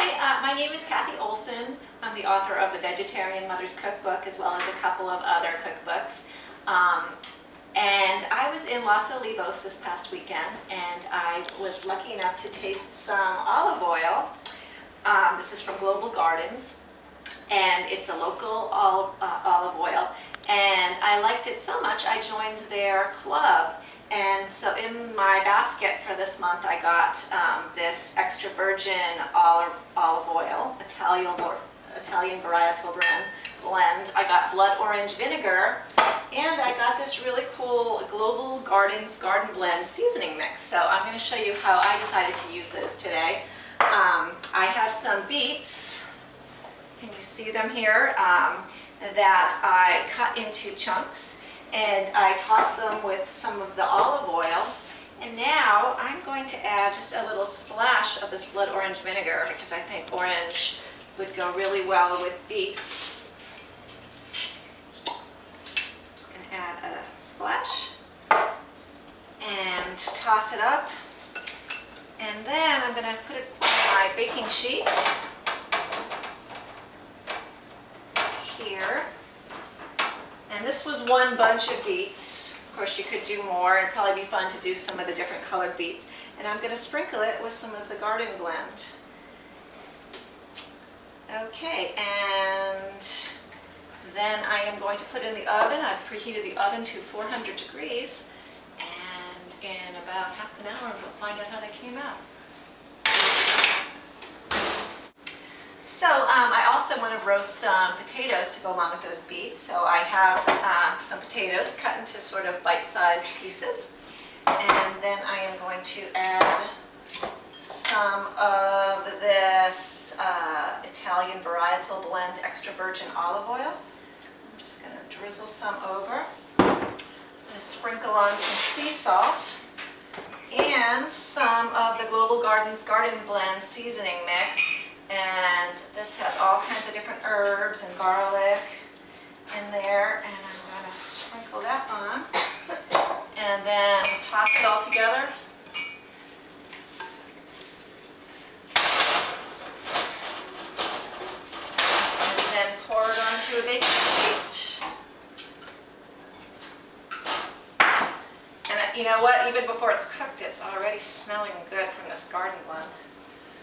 Hi, my name is Kathy Olson. I'm the author of the Vegetarian Mother's Cookbook as well as a couple of other cookbooks. And I was in Los Olivos this past weekend and I was lucky enough to taste some olive oil. This is from Global Gardens and it's a local olive oil. And I liked it so much I joined their club. And so in my basket for this month I got this extra virgin olive oil, Italian varietal blend. I got blood orange vinegar, and I got this really cool Global Gardens garden blend seasoning mix. So I'm going to show you how I decided to use those today. I have some beets, can you see them here, that I cut into chunks. And I toss them with some of the olive oil. And now I'm going to add just a little splash of this blood orange vinegar because I think orange would go really well with beets. I'm just going to add a splash and toss it up. And then I'm going to put it on my baking sheet here. And this was one bunch of beets. Of course, you could do more. It'd probably be fun to do some of the different colored beets. And I'm going to sprinkle it with some of the garden blend. Okay, and then I am going to put it in the oven. I've preheated the oven to 400 degrees. And in about half an hour, we'll find out how they came out. So I also want to roast some potatoes to go along with those beets. So I have some potatoes cut into sort of bite-sized pieces. And then I am going to add some of this Italian varietal blend extra virgin olive oil. I'm just going to drizzle some over. I'm going to sprinkle on some sea salt and some of the Global Gardens garden blend seasoning mix. And this has all kinds of different herbs and garlic in there, and I'm going to sprinkle that on and then toss it all together. And then pour it onto a baking sheet. And you know what, even before it's cooked, it's already smelling good from this garden blend.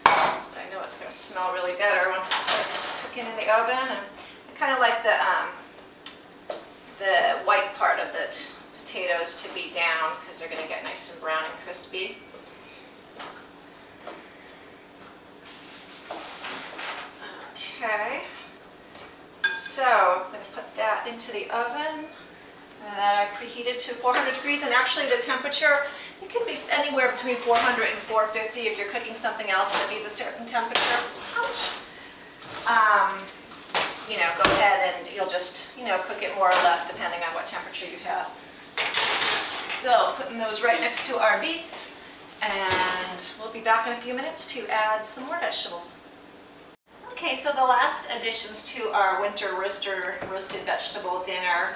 I know it's going to smell really better once it starts cooking in the oven. And I kind of like the white part of the potatoes to be down because they're going to get nice and brown and crispy. Okay, so I'm going to put that into the oven that I preheated to 400 degrees, and actually the temperature, it can be anywhere between 400 and 450 if you're cooking something else that needs a certain temperature. Ouch. Go ahead and you'll just, cook it more or less depending on what temperature you have. So putting those right next to our beets, and we'll be back in a few minutes to add some more vegetables. Okay, so the last additions to our winter roasted vegetable dinner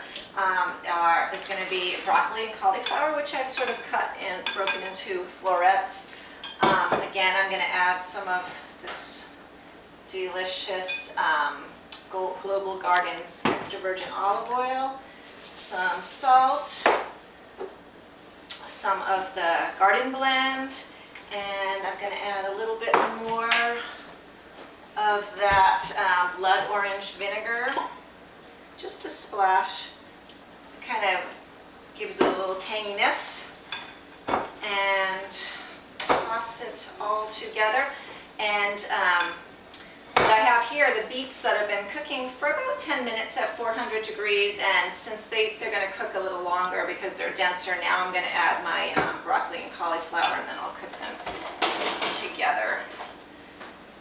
is going to be broccoli and cauliflower, which I've sort of cut and broken into florets. Again, I'm going to add some of this delicious Global Gardens extra virgin olive oil, some salt, some of the garden blend, and I'm going to add a little bit more of that blood orange vinegar, just a splash. It kind of gives it a little tanginess, and toss it all together. And what I have here, the beets that have been cooking for about 10 minutes at 400 degrees, and since they're going to cook a little longer because they're denser, now I'm going to add my broccoli and cauliflower, and then I'll cook them together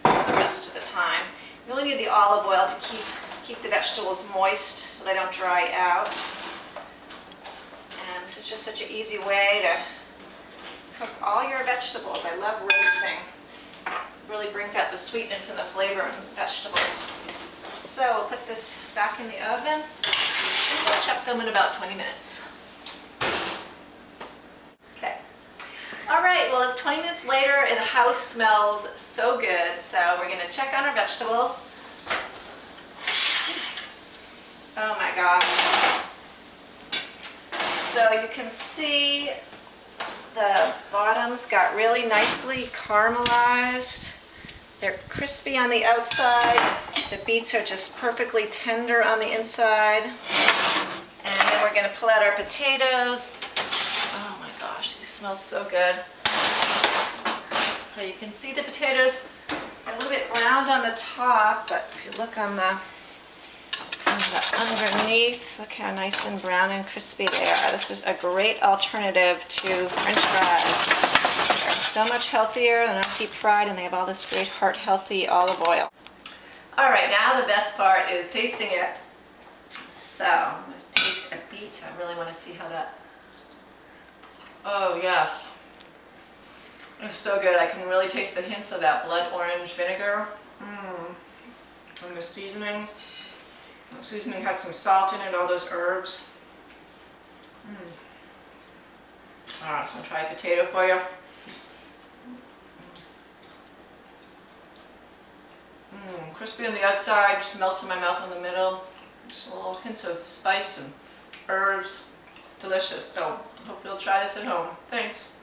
the rest of the time. You only need the olive oil to keep the vegetables moist so they don't dry out. And this is just such an easy way to cook all your vegetables. I love roasting. It really brings out the sweetness and the flavor in vegetables. So we'll put this back in the oven and we'll check them in about 20 minutes. Okay. All right, well, it's 20 minutes later and the house smells so good, so we're gonna check on our vegetables. Oh my gosh. So you can see the bottoms got really nicely caramelized. They're crispy on the outside. The beets are just perfectly tender on the inside. And then we're gonna pull out our potatoes. Oh my gosh, these smell so good. So you can see the potatoes are a little bit browned on the top, but if you look on the underneath, look how nice and brown and crispy they are. This is a great alternative to French fries. They're so much healthier, they're not deep fried, and they have all this great heart-healthy olive oil. All right, now the best part is tasting it. So, let's taste a beet. I really want to see how that... Oh, yes. It's so good. I can really taste the hints of that blood orange vinegar. And the seasoning. The seasoning had some salt in it, all those herbs. All right, so I'm going to try a potato for you. Crispy on the outside, just melts in my mouth in the middle. Just a little hints of spice and herbs. Delicious. So, hope you'll try this at home. Thanks.